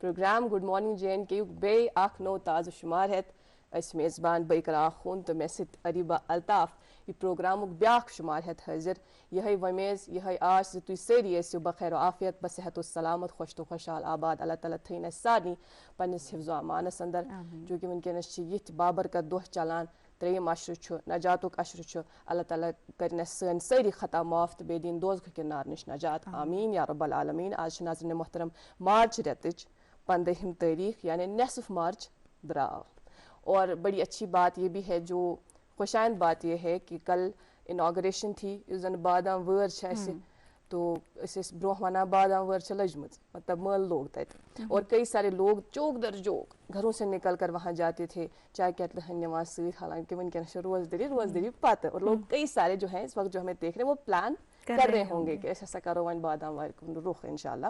Programme good morning J N کے یُک بیٚیہِ اکھ نوٚو تازٕ شُمار ہٮ۪تھ أسۍ میزبان بٲکر خوٗن تہٕ مےٚ سۭتۍ اریٖبا الطاف یہِ پروگرامُک بیٛاکھ شُمار ہٮ۪تھ حٲضِر. یِہوٚے وۄمیز یِہوٚے آش زِ تُہۍ سٲری ٲسِو بخیر و عافیت بصحت و سلامت خۄش تہٕ خۄشحال آباد. اللہ تعالیٰ تھٲیِن اَسہِ سارنٕے پنٛنِس حِفظو امانس انٛدر. چوٗنٛکہِ وٕنکٮ۪نس چھِ یِتھۍ بابرکت دۄہ چلان. 3 عشرٕ چھُ نجاتُک عشرٕ چھُ. اللہ تعالیٰ کٔرِنۍ اَسہِ سٲنۍ سٲری خطا معاف تہٕ بیٚیہِ دِنۍ دوزخٕکہِ نارٕ نِش نجات. آمیٖن یا رب العالمیٖن. آز چھِ ناظریٖن محترم مارچ رٮ۪تٕچ 15 تٲریٖخ یعنی نصف مارچ درٛاو. اور بڑی اچھی بات یہ بھی ہے, جو خوشائند بات یہ ہے کہ کل اناگریشن تھی. یُس زن بادام وٲر چھِ اَسہِ تو أسۍ ٲسۍ برٛونٛہہ ونان بادام وٲر چھِ لٔجمٕژ, مطلب مٲلہٕ لوگ تتہِ. اور کئی سارے لوگ چوک در چوک گھروں سے نکل کر وہاں جاتے تھے, چائے کیٹلہٕ ہن نِوان سۭتۍ. حالانکہ وٕنکٮ۪نس چھِ روزدٔری پتہٕ. اور لوگ کئی سارے جو ہیں اس وقت جو ہمیں دیکھ رہے ہیں وہ پلان کر رہے ہوں گے کہ أسۍ ہسا کرو وۄنۍ بادام وارِ کُن رُخ انشاء اللہ.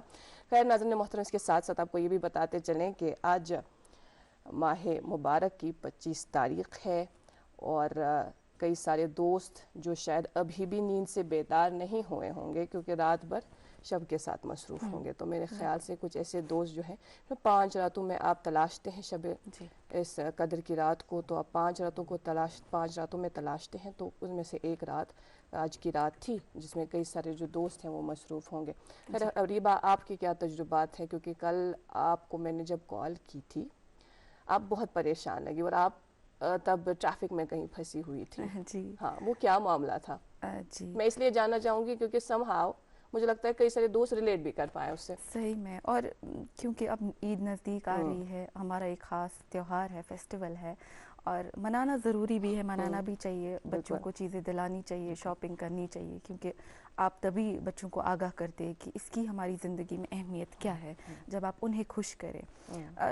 خیر ناظرین محترم, اس کے ساتھ ساتھ آپ کو یہ بھی بتاتے چلیں کہ آج ماہ مبارک کی 25 تاریخ ہے. اور کئی سارے دوست جو شاید ابھی بھی نیند سے بیدار نہیں ہوئے ہوں گے کیونکہ رات بھر شب کے ساتھ مصروف ہوں گے. تو میرے خیال سے کچھ ایسے دوست جو ہیں 5 راتوں میں آپ تلاشتے ہیں شب اس قدر کی رات کو, تو آپ 5 راتوں میں تلاشتے ہیں. تو ان میں سے ایک رات آج کی رات تھی جس میں کئی سارے جو دوست ہیں وہ مصروف ہوں گے. ریبا, آپ کے کیا تجربات ہیں؟ کیونکہ کل آپ کو میں نے جب کال کی تھی آپ بہت پریشان لگی اور آپ تب ٹریفک میں کہیں پھنسی ہوئی تھی. جی ہاں, وہ کیا معاملہ تھا؟ جی میں اس لیے جاننا چاہوں گی کیونکہ سم ہاؤ مجھے لگتا ہے کئی سارے دوست ریلیٹ بھی کر پائے اس سے. صحیح میں, اور کیونکہ اب عید نزدیک آ رہی ہے, ہمارا ایک خاص تہوار ہے, فیسٹیول ہے, اور منانا ضروری بھی ہے, منانا بھی چاہیے. بچوں کو چیزیں دلانی چاہیے, شاپنگ کرنی چاہیے, کیونکہ آپ تبھی بچوں کو آگاہ کرتے ہیں کہ اس کی ہماری زندگی میں اہمیت کیا ہے جب آپ انہیں خوش کریں.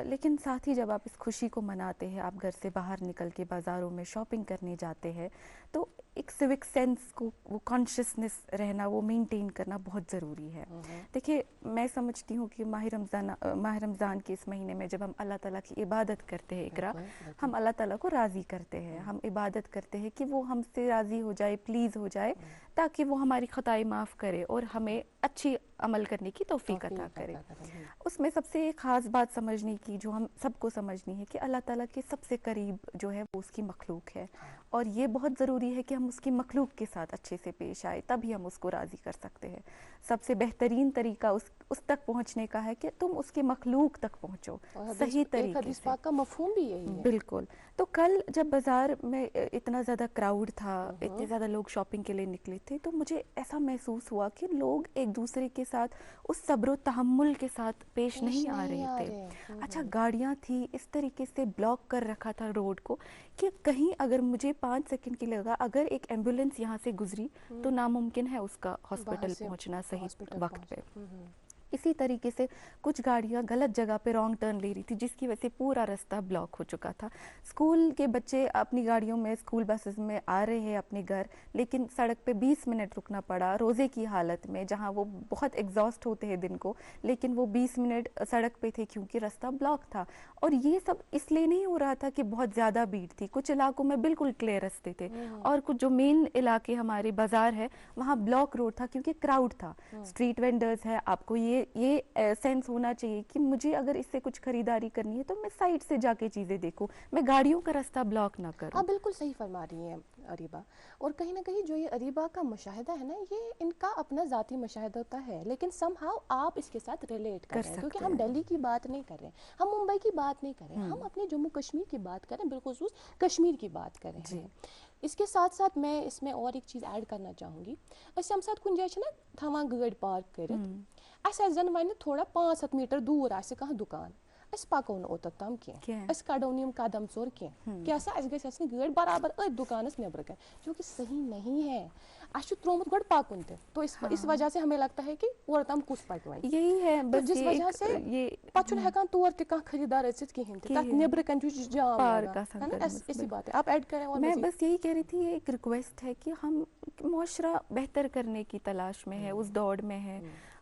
لیکن ساتھ ہی جب آپ اس خوشی کو مناتے ہیں, آپ گھر سے باہر نکل کے بازاروں میں شاپنگ کرنے جاتے ہیں, تو ایک سوک سینس کو, وہ کانشیسنیس رہنا, وہ مینٹین کرنا بہت ضروری ہے. دیکھیے, میں سمجھتی ہوں کہ ماہ رمضان کے اس مہینے میں جب ہم اللہ تعالیٰ کی عبادت کرتے ہیں, اقرا, ہم اللہ تعالیٰ کو راضی کرتے ہیں, ہم عبادت کرتے ہیں کہ وہ ہم سے راضی ہو جائے, پلیز ہو جائے, تاکہ وہ ہماری خطائی معاف کرے اور ہمیں اچھی عمل کرنے کی توفیق عطا کرے. اس میں سب سے ایک خاص بات سمجھنے کی جو ہم سب کو سمجھنی ہے کہ اللہ تعالیٰ کے سب سے قریب جو ہے وہ اس کی مخلوق ہے, اور یہ بہت ضروری ہے کہ ہم اس کی مخلوق کے ساتھ اچھے سے پیش آئے, تبھی ہم اس کو راضی کر سکتے ہیں. سب سے بہترین طریقہ اس تک پہنچنے کا ہے کہ تم اس کی مخلوق تک پہنچو صحیح طریقے سے. کا مفہوم بھی یہی ہے. بالکل. تو کل جب بازار میں اتنا زیادہ کراؤڈ تھا, اتنے زیادہ لوگ شاپنگ کے لیے نکلے تھے, تو مجھے ایسا محسوس ہوا کہ لوگ ایک دوسرے کے ساتھ اس صبر و تحمل کے ساتھ پیش نہیں آ رہے تھے. اچھا, گاڑیاں تھیں اس طریقے سے بلاک کر رکھا تھا روڈ کو کہ کہیں اگر مجھے 5 سیکنڈ کی لگا, اگر ایک ایمبولینس یہاں سے گزری تو ناممکن ہے اس کا ہاسپٹل پہنچنا صحیح وقت پہ. اسی طریقے سے کچھ گاڑیاں غلط جگہ پہ رانگ ٹرن لے رہی تھی, جس کی وجہ سے پورا رستہ بلاک ہو چکا تھا. اسکول کے بچے اپنی گاڑیوں میں, اسکول بسز میں آ رہے ہیں اپنے گھر, لیکن سڑک پہ 20 منٹ رکنا پڑا روزے کی حالت میں, جہاں وہ بہت ایگزاسٹ ہوتے ہیں دن کو, لیکن وہ 20 منٹ سڑک پہ تھے کیونکہ رستہ بلاک تھا. اور یہ سب اس لیے نہیں ہو رہا تھا کہ بہت زیادہ بھیڑ تھی, کچھ علاقوں میں بالکل کلیئر رستے تھے, اور کچھ جو مین علاقے ہمارے بازار ہے وہاں بلاک روڈ تھا کیونکہ کراؤڈ تھا. اسٹریٹ وینڈرز ہے, آپ کو یہ سینس ہونا چاہیے کہ مجھے اگر اس سے کچھ خریداری کرنی ہے تو میں سائڈ سے جا کے چیزیں دیکھوں, میں گاڑیوں کا راستہ بلاک نہ کروں. آپ بالکل صحیح فرما رہی ہیں اریبا. اور کہیں نہ کہیں جو یہ اریبا کا مشاہدہ ہے نا, یہ ان کا اپنا ذاتی مشاہدہ ہوتا ہے, لیکن سم ہاؤ آپ اس کے ساتھ ریلیٹ کر رہے ہیں, کیونکہ ہم دہلی کی بات نہیں کر رہے, ہم ممبئی کی بات نہیں کر رہے, ہم اپنے جموں کشمیر کی بات کر رہے ہیں, بالخصوص کشمیر کی بات کر رہے ہیں. اس کے ساتھ ساتھ میں اس میں اور ایک چیز ایڈ کرنا چاہوں گی. أسۍ ییٚمہِ ساتہٕ کُنہِ جایہِ چھِنا تھاوان گٲڑۍ پارک کٔرِتھ, اَسہِ آسہِ زَن وَنہِ تھوڑا 5-7 میٖٹر دوٗر آسہِ کانٛہہ دُکان, أسۍ پَکو نہٕ اوٚتَتھ تام کینٛہہ, أسۍ کَڑو نہٕ یِم قدم ژور کینٛہہ, کیٛاہ سا اَسہِ گژھِ آسٕنۍ گٲڑۍ برابر أتھۍ دُکانَس نیٚبرٕ کَنۍ, جو کہ صحیح نہیں ہے. اَسہِ چھُ ترٛوومُت گۄڈٕ پَکُن تہِ, تو اس وجہ سے ہمیں لگتا ہے کہ اورٕ تام کُس پَکہِ وۄنۍ, یہی ہے بس, جس وجہ سے پَتہٕ چھُنہٕ ہٮ۪کان تور تہِ کانٛہہ خریٖدار أژِتھ کِہیٖنۍ تہِ, تَتھ نیٚبرٕ کَنۍ چھُ جام لگان. اسی بات ہے, آپ ایڈ کریں. اور میں بس یہی کہہ رہی تھی, یہ ایک ریکویسٹ ہے کہ ہم معاشرہ بہتر کرنے کی تلاش میں ہے, اس دوڑ میں ہے,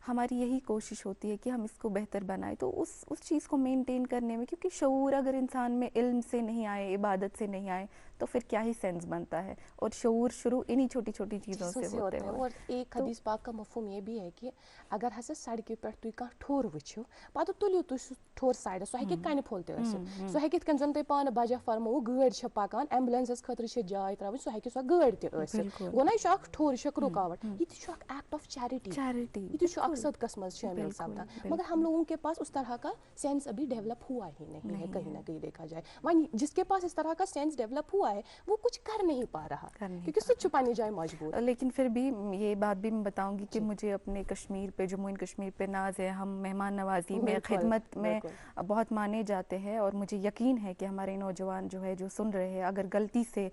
ہماری یہی کوشش ہوتی ہے کہ ہم اس کو بہتر بنائیں. تو اس چیز کو مینٹین کرنے میں, کیونکہ شعور اگر انسان میں علم سے نہیں آئے, عبادت سے نہیں آئے, تو پھر کیا ہی سینس بنتا ہے. اور شعور شروع انہی چھوٹی چھوٹی چیزوں سے ہوتے ہیں. اور ایک حدیث پاک کا مفہوم یہ بھی ہے کہ اگر ہسا سڑکہِ پٮ۪ٹھ تُہۍ کانٛہہ ٹھوٚر وٕچھِو پتہٕ تُلِو تُہۍ سُہ ٹھوٚر سایڈس, سُہ ہیٚکہِ کنہِ پھوٚل تہِ ٲسِتھ, سُہ ہیٚکہِ یِتھ کٔنۍ زن تۄہہِ پانہٕ بجا فرمووُ گٲڑۍ چھےٚ پکان ایمبولینسس خٲطرٕ چھِ جاے ترٛاوٕنۍ, سُہ ہیٚکہِ سۄ گٲڑۍ تہِ ٲسِتھ. گوٚو نا یہِ چھُ اکھ ٹھوٚر, یہِ چھُ اکھ رُکاوٹ, یہِ تہِ چھُ اکھ ایکٹ آف چیرٹی, یہِ تہِ چھُ اکھ صدقس منٛز شٲمِل سپدان. مگر ہم لوگوں کے پاس اس طرح کا سینس ابھی ڈیولپ ہوا ہی نہیں ہے کہیں نہ کہیں دیکھا جائے. وۄنۍ جس کے پاس اس طرح کا سینس ڈیولپ ہوا ہے وہ کچھ کر نہیں پا رہا کیونکہ سُہ چھُ پننہِ جایہِ مجبور. لیکن پھر بھی یہ بات بھی میں بتاؤں گی کہ مجھے اپنے کشمیر پہ, جموں اینڈ کشمیر پہ ناز ہے. ہم مہمان نوازی میں, خدمت میں بہت مانے جاتے ہیں, اور مجھے یقین ہے کہ ہمارے نوجوان جو ہے جو سن رہے ہیں, اگر غلطی سے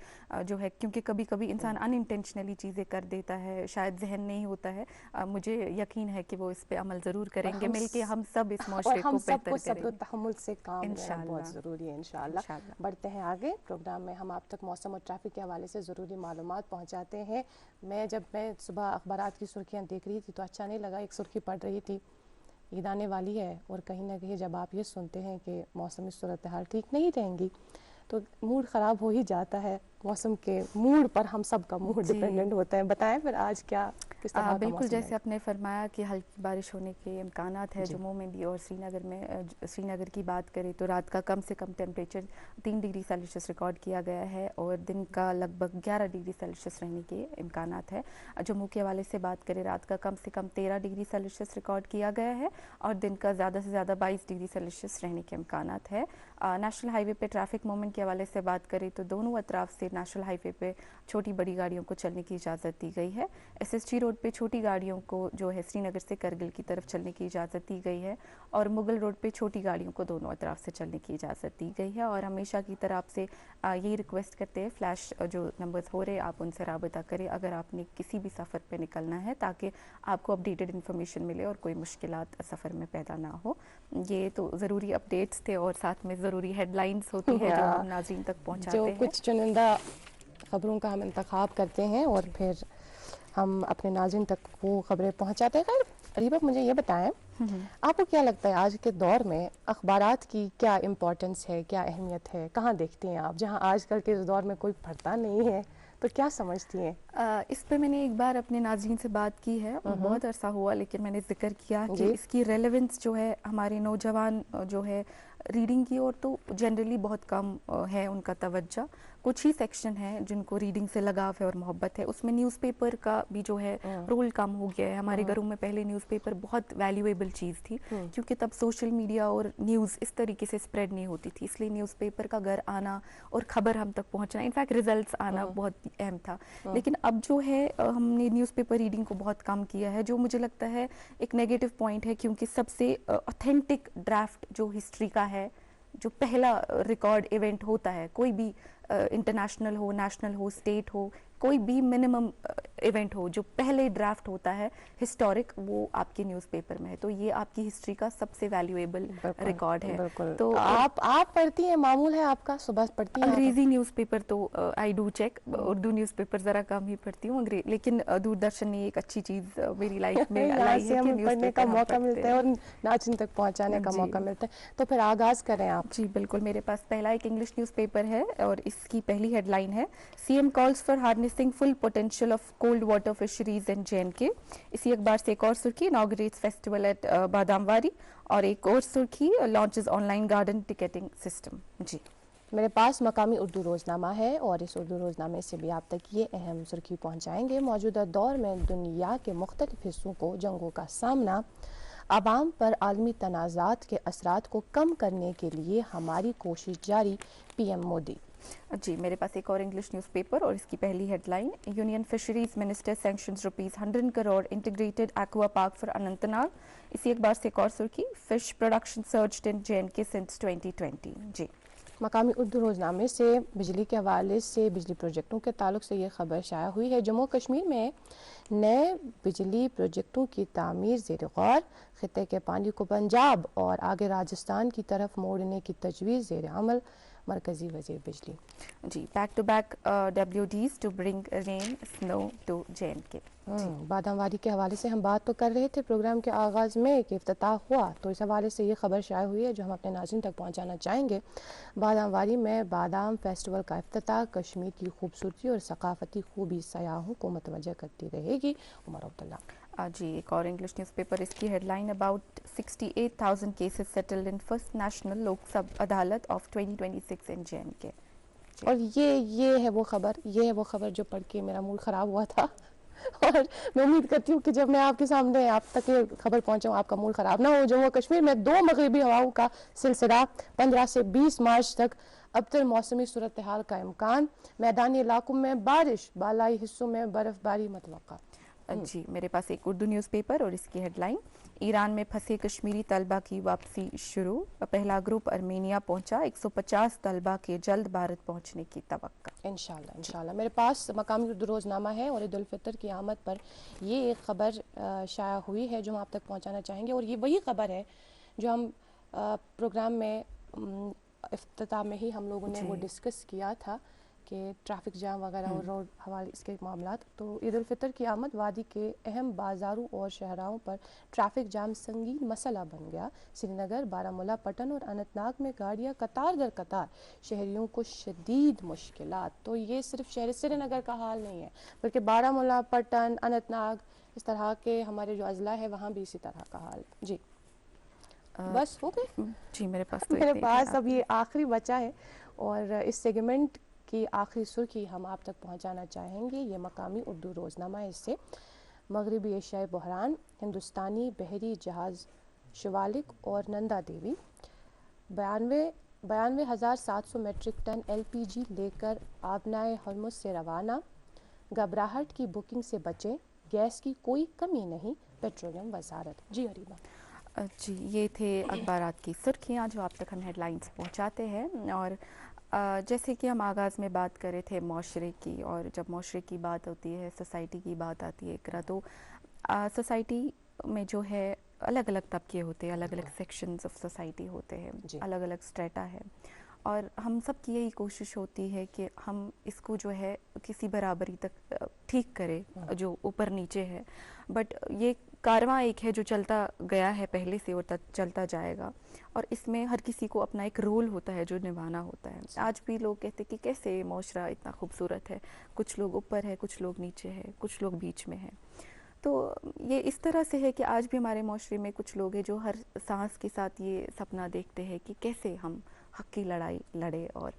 جو ہے, کیونکہ کبھی کبھی انسان ان انٹینشنلی چیزیں کر دیتا ہے, شاید ذہن نہیں ہوتا ہے, مجھے یقین ہے کہ وہ اس پہ عمل ضرور کریں گے. مل کے ہم سب اس معاشرے کو بہتر کریں گے. صبر و تحمل سے کام لینا بہت ضروری ہے انشاءاللہ. بڑھتے ہیں آگے پروگرام میں, ہم آپ تک موسم اور ٹریفک کے حوالے سے ضروری معلومات پہنچاتے ہیں. جب میں صبح اخبارات کی سرخیاں دیکھ رہی تھی تو اچھا نہیں لگا, ایک سرخی پڑھ رہی تھی عید آنے والی ہے, اور کہیں نہ کہیں جب آپ یہ سنتے ہیں کہ موسمی صورتحال ٹھیک نہیں رہیں گی تو موڈ خراب ہو ہی جاتا ہے. موسم کے موڈ پر ہم سب کا موڈ ڈپینڈنٹ ہوتا ہے. بتائیں پھر آج کیا کس طرح کا بالکل موسم جیسے آپ نے فرمایا کہ ہلکی بارش ہونے کے امکانات ہے جموں میں بھی اور سری نگر میں. سری نگر کی بات کریں تو رات کا کم سے کم ٹیمپریچر 3 ڈگری سیلسیس ریکارڈ کیا گیا ہے, اور دن کا لگ بھگ 11 ڈگری سیلسیس رہنے کے امکانات ہے. جموں کے حوالے سے بات کریں, رات کا کم سے کم 13 ڈگری سیلسیس ریکارڈ کیا گیا ہے, اور دن کا زیادہ سے زیادہ 22 ڈگری سیلسیس رہنے کے امکانات ہے. نیشنل ہائی وے پہ ٹریفک موومنٹ کے حوالے سے بات کریں تو دونوں اطراف سے نیشنل ہائی وے پہ چھوٹی بڑی گاڑیوں کو چلنے کی اجازت دی گئی ہے. ایس ایس ٹی روڈ پہ چھوٹی گاڑیوں کو جو ہے سری نگر سے کرگل کی طرف چلنے کی اجازت دی گئی ہے, اور مغل روڈ پہ چھوٹی گاڑیوں کو دونوں اطراف سے چلنے کی اجازت دی گئی ہے. اور ہمیشہ کی طرح آپ سے یہی ریکویسٹ کرتے ہیں, فلیش جو نمبرز ہو رہے آپ ان سے رابطہ کریں اگر آپ نے کسی بھی سفر پہ نکلنا ہے, تاکہ آپ کو اپڈیٹڈ انفارمیشن ملے اور کوئی مشکلات سفر میں پیدا نہ ہو. یہ تو ضروری اپڈیٹس تھے, اور ساتھ میں ضروری ہیڈ لائنس ہوتی ہے جو ہم ناظرین تک پہنچاتے ہیں. جو کچھ چنندہ خبروں کا ہم انتخاب کرتے ہیں اور پھر ہم اپنے ناظرین تک وہ خبریں پہنچاتے ہیں. خیر اریبہ, مجھے یہ بتائیں آپ کو کیا لگتا ہے آج کے دور میں اخبارات کی کیا امپورٹنس ہے, کیا اہمیت ہے, کہاں دیکھتی ہیں آپ, جہاں آج کل کے اس دور میں کوئی پڑھتا نہیں ہے تو کیا سمجھتی ہیں؟ اس پہ میں نے ایک بار اپنے ناظرین سے بات کی ہے, بہت عرصہ ہوا, لیکن میں نے ذکر کیا کہ اس کی ریلیونس جو ہے ہمارے نوجوان جو ہے ریڈنگ کی اور تو جنرلی بہت کم ہے ان کا توجہ. کچھ ہی سیکشن ہیں جن کو ریڈنگ سے لگاؤ ہے اور محبت ہے. اس میں نیوز پیپر کا بھی جو ہے رول کم ہو گیا ہے. ہمارے گھروں میں پہلے نیوز پیپر بہت ویلیویبل چیز تھی, کیونکہ تب سوشل میڈیا اور نیوز اس طریقے سے اسپریڈ نہیں ہوتی تھی, اس لیے نیوز پیپر کا گھر آنا اور خبر ہم تک پہنچنا, انفیکٹ ریزلٹس آنا بہت اہم تھا. لیکن اب جو ہے ہم نے نیوز پیپر ریڈنگ کو بہت کم کیا ہے, جو مجھے لگتا ہے ایک نیگیٹو پوائنٹ ہے, کیونکہ سب سے اوتھینٹک ڈرافٹ جو ہسٹری کا ہے, جو پہلا ریکارڈ ایونٹ ہوتا ہے, کوئی بھی انٹرنیشنل ہو, نیشنل ہو, اسٹیٹ ہو, کوئی بھی منیمم ایونٹ ہو, جو پہلے ڈرافٹ ہوتا ہے ہسٹورک, وہ آپ کے نیوز پیپر میں ہے. تو یہ آپ کی ہسٹری کا سب سے ویلیویبل ریکارڈ ہے. تو آپ پڑھتی ہیں, معمول ہے آپ کا صبح پڑھتی ہیں انگریزی نیوز پیپر تو I do check, Urdu news paper ذرا کم ہی پڑھتی ہوں, لیکن دوردرشن نے ایک اچھی چیز میری لائف میں لائی ہے کہ نیوز پڑھنے کا موقع ملتا ہے اور ناظرین تک پہنچانے کا موقع ملتا ہے. تو پھر آغاز کریں آپ. جی بالکل, میرے پاس پہلا ایک انگلش نیوز پیپر ہے, اور اس کی پہلی ہیڈ لائن ہے C M calls for harnessing full potential of cold water fisheries in JNK. اسی اخبار سے ایک اور سرخی, اناگریٹس فیسٹیول ایٹ بادام واری, اور ایک اور سرخی, launches online garden ticketing system. جی میرے پاس مقامی اردو روزنامہ ہے, اور اس اردو روزنامے سے بھی آپ تک یہ اہم سرخی پہنچائیں گے. موجودہ دور میں دنیا کے مختلف حصوں کو جنگوں کا سامنا, عوام پر عالمی تنازعات کے اثرات کو کم کرنے کے لیے ہماری کوشش جاری, PM مودی. جی میرے پاس ایک اور انگلش نیوز پیپر, اور اس کی پہلی headline, union fisheries minister sanctions ₹100 crore integrated aqua park for Anantnag. اسی اخبار سے ایک اور سرخی, fish production surged in JNK since 2020. جی مقامی اردو روزنامے سے بجلی کے حوالے سے بجلی پروجیکٹوں کے تعلق سے یہ خبر شائع ہوئی ہے. جموں کشمیر میں نئے بجلی پروجیکٹوں کی تعمیر زیر غور, خطے کے پانی کو پنجاب اور آگے راجستھان کی طرف موڑنے کی تجویز زیر عمل. مرکزی وزیر بجلی. جی back to back WDs to bring rain snow to JNK. بادام وادی کے حوالے سے ہم بات تو کر رہے تھے پروگرام کے آغاز میں کہ افتتاح ہوا، تو اس حوالے سے یہ خبر شائع ہوئی ہے جو ہم اپنے ناظرین تک پہنچانا چاہیں گے. بادام وادی میں بادام فیسٹیول کا افتتاح کشمیر کی خوبصورتی اور ثقافتی خوبی سیاحوں کو متوجہ کرتی رہے گی. عمر عبداللہ. جی ایک اور انگلش نیوز پیپر، اس کی headline about 68,000 cases settled in first national Lok سب عدالت آف 2026 in JNK. اور یہ ہے وہ خبر جو پڑھ کے میرا موڈ خراب ہوا تھا، اور میں امید کرتی ہوں کہ جب میں آپ کے سامنے آپ تک یہ خبر پہنچاؤں آپ کا موڈ خراب نہ ہو. جموں و کشمیر میں 2 مغربی ہواؤں کا سلسلہ 15 سے 20 مارچ تک ابتر موسمی صورتحال کا امکان. میدانی علاقوں میں بارش، بالائی حصوں میں برف باری متوقع. جی میرے پاس ایک اردو نیوز پیپر اور اس کی ہیڈ لائن ایران میں پھنسے کشمیری طلبہ کی واپسی شروع، پہلا گروپ ارمینیا پہنچا، 150 طلبہ کے جلد بھارت پہنچنے کی توقع. انشاءاللہ. میرے پاس مقامی اردو روزنامہ ہے اور عید الفطر کی آمد پر یہ ایک خبر شائع ہوئی ہے جو ہم آپ تک پہنچانا چاہیں گے، اور یہ وہی خبر ہے جو ہم پروگرام میں افتتاح میں ہی ہم لوگوں نے وہ ڈسکس کیا تھا کہ ٹریفک جام وغیرہ اور روڈ حوالے اس کے معاملات. تو عید الفطر کی آمد وادی کے اہم بازاروں اور شہراہوں پر ٹریفک جام سنگین مسئلہ بن گیا. سری نگر، بارہمولہ، پٹن اور اننت ناگ میں گاڑیاں قطار در قطار، شہریوں کو شدید مشکلات. تو یہ صرف شہر سری نگر کا حال نہیں ہے بلکہ بارہمولہ، پٹن، اننت ناگ اس طرح کے ہمارے جو اضلاع ہے وہاں بھی اسی طرح کا حال. جی بس ہو گئے. جی میرے پاس اب یہ آخری بچا ہے اور اس سیگمنٹ کی آخری سرخی ہم آپ تک پہنچانا چاہیں گے. یہ مقامی اردو روزنامہ ہے. اس سے مغربی ایشیائی بحران، ہندوستانی بحری جہاز شوالک اور Nanda Devi 92,700 metric ton LPG لے کر آبنائے ہرمز سے روانہ. گھبراہٹ کی بکنگ سے بچیں، گیس کی کوئی کمی نہیں، پیٹرولیم وزارت. جی اریبہ. جی یہ تھے اخبارات کی سرخیاں جو آپ تک ہم ہیڈ لائنز پہنچاتے ہیں. اور جیسے کہ ہم آغاز میں بات کر رہے تھے معاشرے کی، اور جب معاشرے کی بات ہوتی ہے، سوسائٹی کی بات آتی ہے اقرا، تو سوسائٹی میں جو ہے الگ الگ طبقے ہوتے ہیں، الگ الگ سیکشنز آف سوسائٹی ہوتے ہیں، الگ الگ اسٹریٹا ہے، اور ہم سب کی یہی کوشش ہوتی ہے کہ ہم اس کو جو ہے کسی برابری تک ٹھیک کرے جو اوپر نیچے ہے. بٹ یہ کارواں ایک ہے جو چلتا گیا ہے پہلے سے اور چلتا جائے گا، اور اس میں ہر کسی کو اپنا ایک رول ہوتا ہے جو نبھانا ہوتا ہے. آج بھی لوگ کہتے کہ کیسے معاشرہ اتنا خوبصورت ہے، کچھ لوگ اوپر ہے، کچھ لوگ نیچے ہے، کچھ لوگ بیچ میں ہیں. تو یہ اس طرح سے ہے کہ آج بھی ہمارے معاشرے میں کچھ لوگ ہیں جو ہر سانس کے ساتھ یہ سپنا دیکھتے ہیں کہ کیسے ہم حق کی لڑائی لڑے اور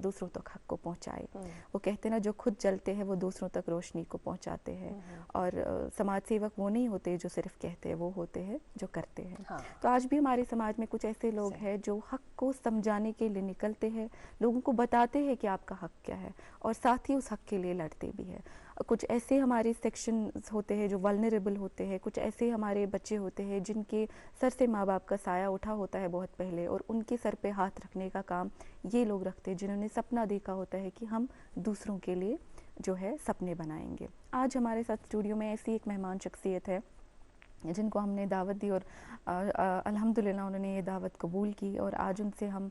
دوسروں تک حق کو پہنچائے. وہ کہتے ہیں نا جو خود جلتے ہیں وہ دوسروں تک روشنی کو پہنچاتے ہیں، اور سماج سیوک وہ نہیں ہوتے جو صرف کہتے ہیں، وہ ہوتے ہیں جو کرتے ہیں. تو آج بھی ہمارے سماج میں کچھ ایسے لوگ ہیں جو حق کو سمجھانے کے لیے نکلتے ہیں، لوگوں کو بتاتے ہیں کہ آپ کا حق کیا ہے، اور ساتھ ہی اس حق کے لیے لڑتے بھی ہیں. کچھ ایسے ہمارے سیکشنز ہوتے ہیں جو ولنریبل ہوتے ہیں، کچھ ایسے ہمارے بچے ہوتے ہیں جن کے سر سے ماں باپ کا سایہ اٹھا ہوتا ہے بہت پہلے، اور ان کے سر پہ ہاتھ رکھنے کا کام یہ لوگ رکھتے ہیں جنہوں نے سپنا دیکھا ہوتا ہے کہ ہم دوسروں کے لیے جو ہے سپنے بنائیں گے. آج ہمارے ساتھ اسٹوڈیو میں ایسی ایک مہمان شخصیت ہے جن کو ہم نے دعوت دی، اور الحمدللہ انہوں نے یہ دعوت قبول کی، اور آج ان سے ہم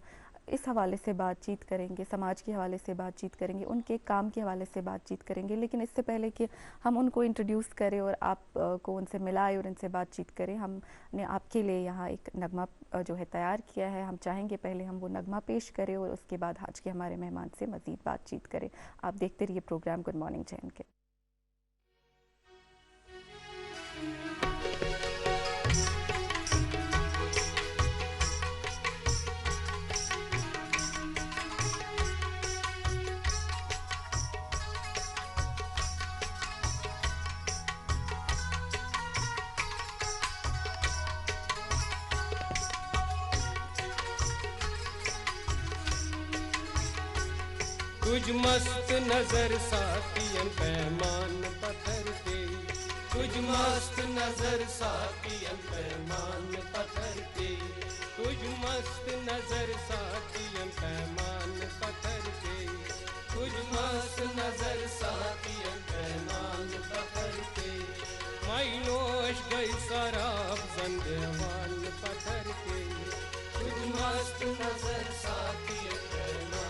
اس حوالے سے بات چیت کریں گے، سماج کے حوالے سے بات چیت کریں گے، ان کے کام کے حوالے سے بات چیت کریں گے. لیکن اس سے پہلے کہ ہم ان کو انٹروڈیوس کریں اور آپ کو ان سے ملائے اور ان سے بات چیت کریں، ہم نے آپ کے لیے یہاں ایک نغمہ جو ہے تیار کیا ہے. ہم چاہیں گے پہلے ہم وہ نغمہ پیش کریں اور اس کے بعد آج کے ہمارے مہمان سے مزید بات چیت کریں. آپ دیکھتے رہیے پروگرام گڈ مارننگ JNK. تجھ مست نظر ساقین پیمان پتھر کے، تجھ مست نظر ساقین پیمان پتھر کے، تجھ مست نظر ساقین پیمان پتھر کے، تجھ مست نظر ساقین پیمان پتھر کے. مائی نوش گئی سراب زندوان پتھر کے، تجھ مست نظر ساقین پیمان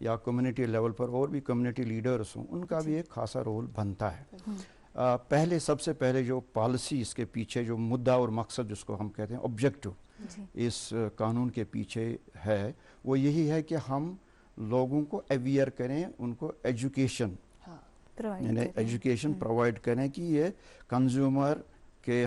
یا کمیونٹی لیول پر اور بھی کمیونٹی لیڈرس ہوں، ان کا بھی ایک خاصا رول بنتا ہے۔ پہلے سب سے پہلے جو پالیسی اس کے پیچھے جو مدعا اور مقصد جس کو ہم کہتے ہیں آبجیکٹو اس قانون کے پیچھے ہے، وہ یہی ہے کہ ہم لوگوں کو اویئر کریں، ان کو ایجوکیشن یعنی ایجوکیشن پرووائڈ کریں کہ یہ کنزیومر کے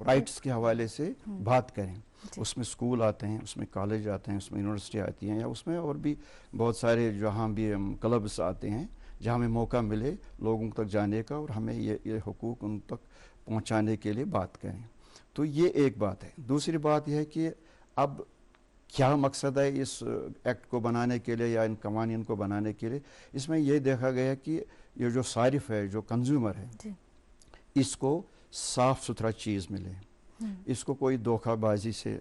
رائٹس کے حوالے سے بات کریں۔ اس میں اسکول آتے ہیں، اس میں کالج آتے ہیں، اس میں یونیورسٹی آتی ہیں، یا اس میں اور بھی بہت سارے جہاں بھی کلبس آتے ہیں جہاں ہمیں موقع ملے لوگوں تک جانے کا اور ہمیں یہ حقوق ان تک پہنچانے کے لیے بات کریں۔ تو یہ ایک بات ہے۔ دوسری بات یہ ہے کہ اب کیا مقصد ہے اس ایکٹ کو بنانے کے لیے یا ان قوانین کو بنانے کے لیے؟ اس میں یہ دیکھا گیا کہ یہ جو صارف ہے، جو کنزیومر ہے، اس کو صاف ستھرا چیز ملے، اس کو کوئی دھوکہ بازی سے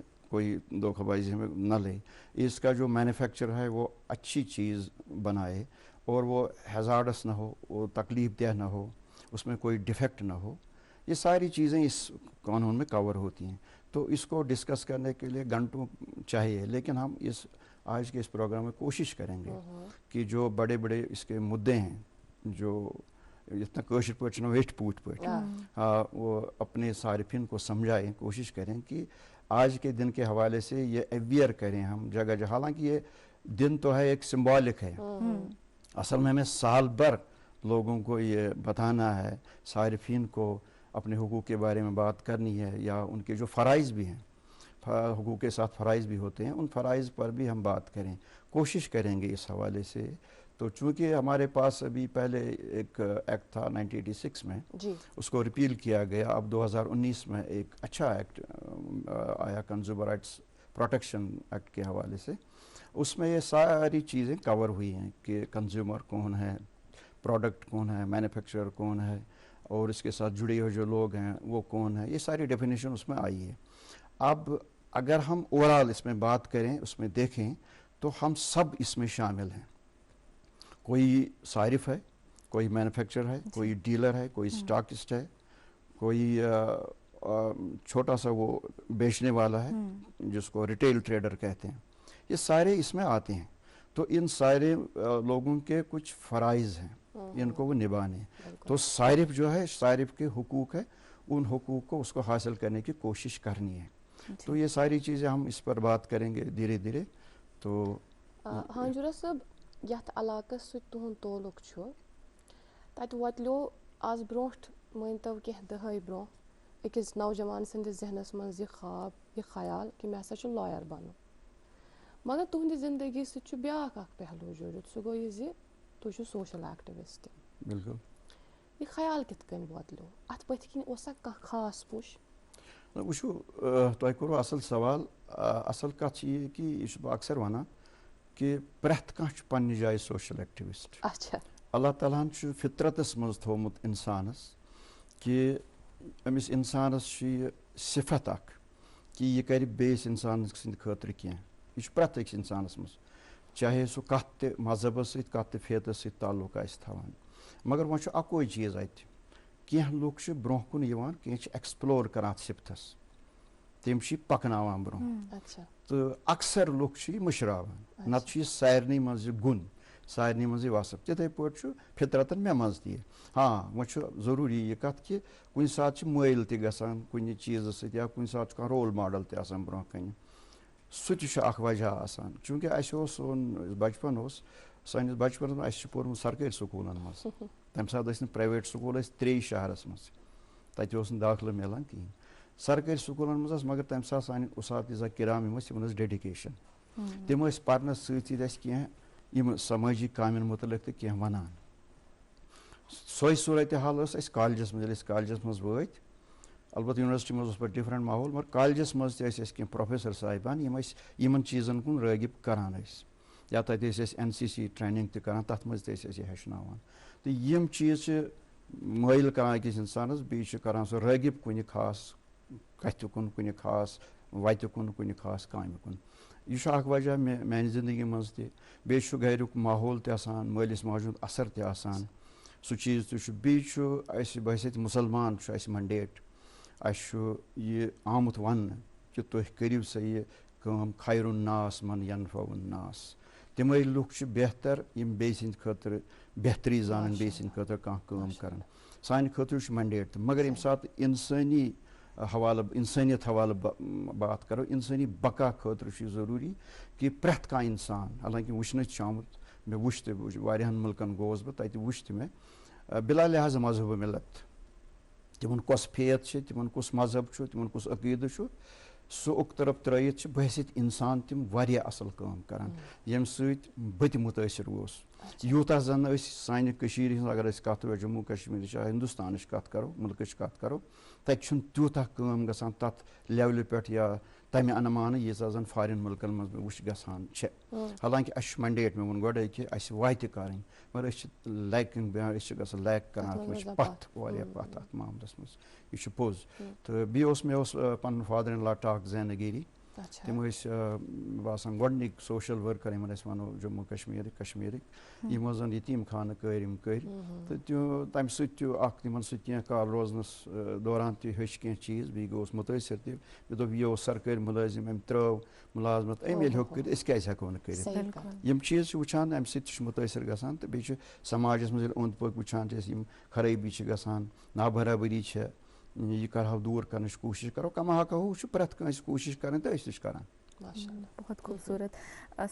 میں نہ لے، اس کا جو مینوفیکچر ہے وہ اچھی چیز بنائے اور وہ ہیزارڈس نہ ہو، وہ تکلیف دہ نہ ہو، اس میں کوئی ڈیفیکٹ نہ ہو۔ یہ ساری چیزیں اس قانون میں کور ہوتی ہیں۔ تو اس کو ڈسکس کرنے کے لیے گھنٹوں چاہیے، لیکن ہم آج کے اس پروگرام میں کوشش کریں گے کہ جو بڑے بڑے اس کے مدعے ہیں، جو اتنا کوشش پوچھنا ویٹ پوٹ پوٹ وہ اپنے صارفین کو سمجھائیں، کوشش کریں کہ آج کے دن کے حوالے سے یہ اویئر کریں ہم جگہ جگہ۔ حالانکہ یہ دن تو ہے ایک سمبولک ہے، اصل میں ہمیں سال بھر لوگوں کو یہ بتانا ہے، صارفین کو اپنے حقوق کے بارے میں بات کرنی ہے، یا ان کے جو فرائض بھی ہیں، حقوق کے ساتھ فرائض بھی ہوتے ہیں، ان فرائض پر بھی ہم بات کریں، کوشش کریں گے اس حوالے سے۔ تو چونکہ ہمارے پاس ابھی پہلے ایک ایکٹ تھا 1986 میں، اس کو ریپیل کیا گیا، اب 2019 میں ایک اچھا ایکٹ آیا کنزیومر رائٹس پروٹیکشن ایکٹ کے حوالے سے۔ اس میں یہ ساری چیزیں کور ہوئی ہیں کہ کنزیومر کون ہے، پروڈکٹ کون ہے، مینوفیکچرر کون ہے، اور اس کے ساتھ جڑے ہوئے جو لوگ ہیں وہ کون ہیں، یہ ساری ڈیفینیشن اس میں آئی ہے۔ اب اگر ہم اوورآل اس میں بات کریں، اس میں دیکھیں تو ہم سب اس میں شامل ہیں۔ کوئی صارف ہے، کوئی مینوفیکچرر ہے، کوئی ڈیلر ہے، کوئی اسٹاکسٹ ہے، کوئی چھوٹا سا وہ بیچنے والا ہے جس کو ریٹیل ٹریڈر کہتے ہیں، یہ سارے اس میں آتے ہیں۔ تو ان سارے لوگوں کے کچھ فرائض ہیں، ان کو وہ نبھانے ہیں۔ تو صارف جو ہے، صارف کے حقوق ہے، ان حقوق کو اس کو حاصل کرنے کی کوشش کرنی ہے۔ تو یہ ساری چیزیں ہم اس پر بات کریں گے دھیرے دھیرے۔ تو ہانجورا صاحب، یتھ علاقس سۭتۍ تُہُنٛد تعلق چھُ، تتہِ وۄتلیو آز برونٛٹھ مٲنۍتو کینٛہہ دہٲے برونٛہہ أکِس نوجوان سٕنٛدِس ذہنس منٛز یہِ خواب، یہِ خیال کہِ مےٚ ہسا چھُ لایَر بنُن، مگر تُہنٛدِ زندگی سۭتۍ چھُ بیٛاکھ اکھ پہلوٗ جُڑِتھ، سُہ گوٚو یہِ زِ تُہۍ چھِو سوشل ایکٹِوِسٹ۔ بالکل یہ خیال کِتھ کٔنۍ وۄتلیو؟ اتھ پٔتھۍ کِنۍ اوسا کانٛہہ خاص پُش؟ وٕچھو، تۄہہِ کوٚروٕ اَصٕل سوال۔ اَصٕل کَتھ چھِ یہِ کہِ یہِ چھُس بہٕ اکثر وَنان کہ پرٛٮ۪تھ کانٛہہ چھُ پنٛنہِ جایہِ سوشل ایکٹِوِسٹ۔ اچھا، اللہ تعالیٰ ہن چھُ فطرتس منٛز تھوٚومُت اِنسانس کہ أمِس اِنسانس چھُ یہِ صفت اکھ کہ یہِ کرِ بیٚیِس اِنسان سٕنٛدِ خٲطرٕ کینٛہہ۔ یہِ چھُ پرٛٮ۪تھ أکِس اِنسانس منٛز، چاہے سُہ کتھ تہِ مذہبس سۭتۍ کتھ تہِ فیتس سۭتۍ تعلق آسہِ تھاوان۔ مگر وۄنۍ چھُ اکوے چیٖز اتہِ، کینٛہہ لُکھ چھِ برونٛہہ کُن یِوان، کینٛہہ چھِ ایکسپلور کران اتھ صفتس، تِم چھِ یہِ پکناوان برونٛہہ، تہٕ اکثر لُکھ چھِ یہِ مٔشراوان۔ نتہٕ چھُ یہِ سارنٕے منٛز یہِ گُن، سارنٕے منٛز یہِ وصف۔ تِتھٕے پٲٹھۍ چھُ فطرتن مےٚ منٛز تہِ یہِ۔ ہاں، وۄنۍ چھُ ضروٗری یہِ کتھ کہِ کُنہِ ساتہٕ چھِ مٲیل تہِ گژھان کُنہِ چیٖزٕ سۭتۍ، یا کُنہِ ساتہٕ چھُ کانٛہہ رول ماڈل تہِ آسان برونٛہہ کنہِ، سُہ تہِ چھُ اکھ وجہ آسان۔ چوٗنٛکہِ اَسہِ اوس سون بچپن اوس، سٲنِس بچپنس منٛز اَسہِ چھُ پوٚرمُت سرکٲرۍ سکوٗلن منٛز، تمہِ ساتہٕ ٲسۍ نہٕ پرٛایویٹ سکوٗل، ٲسۍ 3 شہرس منٛز، تتہِ اوس نہٕ داخلہٕ میلان کِہیٖنۍ۔ سرکٲرۍ سکوٗلن منٛز ٲس، مگر تمہِ ساتہٕ سانہِ اُساتِذہ کرام یِم ٲسۍ، یِمن ٲس ڈیڈِکیشن، تِم ٲسۍ پرنس سۭتۍ سۭتۍ اَسہِ کینٛہہ یِم سمٲجی کامٮ۪ن مُتعلق تہِ کینٛہہ ونان۔ سۄے صوٗرتِ حال ٲس اَسہِ کالجس منٛز، ییٚلہِ أسۍ کالجس منٛز وٲتۍ، البتہ یونیورسٹی منٛز اوس پتہٕ ڈِفرنٹ ماحول، مگر کالجس منٛز تہِ ٲسۍ اَسہِ کینٛہہ پروفیسر صاحبان یِم ٲسۍ یِمن چیٖزن کُن رٲغب کران ٲسۍ، یا تتہِ ٲسۍ أسۍ NCC ٹریننگ تہِ کران، تتھ منٛز تہِ ٲسۍ أسۍ یہِ ہیٚچھناوان۔ تہٕ یِم چیٖز چھِ مٲیل کران أکِس اِنسانس، بیٚیہِ چھِ کران سُہ رٲغب کُنہِ خاص کتھِ کُن، کُنہِ خاص وتہِ کُن، کُنہِ خاص کامہِ کُن۔ یہِ چھُ اکھ وجہ میانہِ زندگی منٛز تہِ۔ بیٚیہِ چھُ گریُک ماحول تہِ آسان، مٲلِس ماجہِ ہُنٛد اثر تہِ آسان، سُہ چیٖز تہِ چھُ۔ بیٚیہِ چھُ اَسہِ بحثیت مُسلمان چھُ اَسہِ منڈیٹ، اَسہِ چھُ یہِ آمُت وننہٕ کہِ تُہۍ کٔرِو سا یہِ کٲم، خیر الناس من ینفع الناس، تمے لُکھ چھِ بہتر یم بیٚیہِ سٕنٛدِ خٲطرٕ بہتری زانن بیٚیہِ سٕنٛدِ خٲطرٕ کانٛہہ کٲم کران سانہِ خٲطرٕ چھُ منڈیٹ تہِ مگر ییٚمہِ ساتہٕ اِنسٲنی حوالہٕ اِنسٲنیت حوالہٕ بات کرو اِنسٲنی بقا خٲطرٕ چھُ ضروٗری کہِ پرٛٮ۪تھ کانٛہہ اِنسان حالانکہِ وٕچھنہٕ چھُ آمُت مےٚ وٕچھ تہِ واریاہن مُلکن گوٚوُس بہٕ تَتہِ وٕچھ تہِ مےٚ بِلا لحاظ مذہب مِلت تِمن کۄس فیتھ چھِ تِمن کُس مذہب چھُ تِمن کُس عقیٖدٕ چھُ سُہ اُک طرف ترٲیِتھ چھِ بحثیت اِنسان تِم واریاہ اَصٕل کٲم کران ییٚمہِ سۭتۍ بہٕ تہِ مُتٲثر گوٚوُس یوٗتاہ زن أسۍ سانہِ کٔشیٖرِ ہِنٛز اگر أسۍ کتھ کرو جموں کشمیٖرٕچ یا ہندوستانٕچ کتھ کرو مُلکٕچ کتھ کرو تتہِ چھُنہٕ تیوٗتاہ کٲم گژھان تتھ لیولہِ پٮ۪ٹھ یا تمہِ انمانہٕ ییٖژاہ زن فارین مُلکن منٛز مےٚ وٕچھ گژھان چھےٚ حالانکہِ اَسہِ چھُ منڈیٹ مےٚ ووٚن گۄڈے کہِ اَسہِ واتہِ کرٕنۍ مگر أسۍ چھِ لیکِنگ بیان أسۍ چھِ گژھان لیک کران اتھ منٛز چھِ پتھ واریاہ پتھ اتھ معاملس منٛز یہِ چھُ پوٚز تہٕ بیٚیہِ مےٚ اوس پنُن فادر ان لا ٹاک زینگیری تِم ٲسۍ مےٚ باسان گۄڈنِکۍ سوشل ؤرکر یِمن أسۍ وَنو جموں کشمیٖرٕکۍ یِمو زن یتیٖم خانہٕ کٔرۍ یِم کٔرۍ تہٕ تمہِ سۭتۍ تہِ اکھ تِمن سۭتۍ کینٛہہ کال روزنس دوران تہِ ہیٚچھ کینٛہہ چیٖز بیٚیہِ گوٚوُس مُتٲثر تہِ مےٚ دوٚپ یہِ اوس سرکٲرۍ مُلٲزِم أمۍ ترٲو مُلازمت أمۍ ییٚلہِ ہیوٚک کٔرِتھ أسۍ کیازِ ہٮ۪کو نہٕ کٔرِتھ یِم چیٖز چھِ وٕچھان امہِ سۭتۍ تہِ چھُ مُتٲثر گژھان تہٕ بیٚیہِ چھُ سماجس منٛز ییٚلہِ اوٚنٛد پوٚک وٕچھان چھِ أسۍ یِم خرٲبی چھِ گژھان نابرابٔری چھےٚ یہِ کرہو دوٗر کرنٕچ کوٗشش کرو کما ہو چھُ پرٛٮ۪تھ کٲنٛسہِ کوٗشش کرٕنۍ تہٕ أسۍ تہِ چھِ کران بہت خوٗبصوٗرت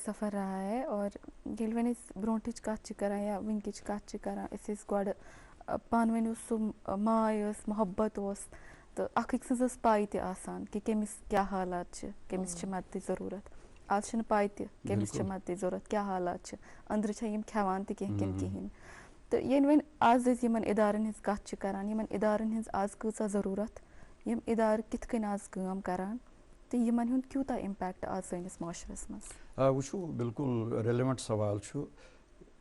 سفر رہا ہے اور ییٚلہِ وۄنۍ أسۍ برونٛٹھٕچ کَتھ چھِ کران یا وٕنکِچ کَتھ چھِ کران أسۍ ٲسۍ گۄڈٕ پانہٕ ؤنۍ اوس سُہ ماے ٲس محبت اوس تہٕ اکھ أکۍ سٕنٛز ٲس پاے تہِ آسان کہِ کٔمِس کیٛاہ حالات چھِ کٔمِس چھِ مدتٕچ ضروٗرت آز چھِنہٕ پاے تہِ کٔمِس چھِ مدتٕچ ضوٚرتھ کیٛاہ حالات چھِ أنٛدرٕ چھا یِم کھٮ۪وان تہِ کینٛہہ کِنہٕ کِہیٖنۍ تہٕ ییٚلہِ وۄنۍ آز أسۍ یِمن اِدارن ہٕنٛز کَتھ چھِ کران یِمن اِدارن ہٕنٛز آز کۭژاہ ضروٗرت یِم اِدارٕ کِتھ کٔنۍ آز کٲم کران تہٕ یِمن ہُنٛد کوٗتاہ اِمپیکٹ آز سٲنِس معاشرس منٛز وٕچھو بِلکُل ریلِوینٹ سوال چھُ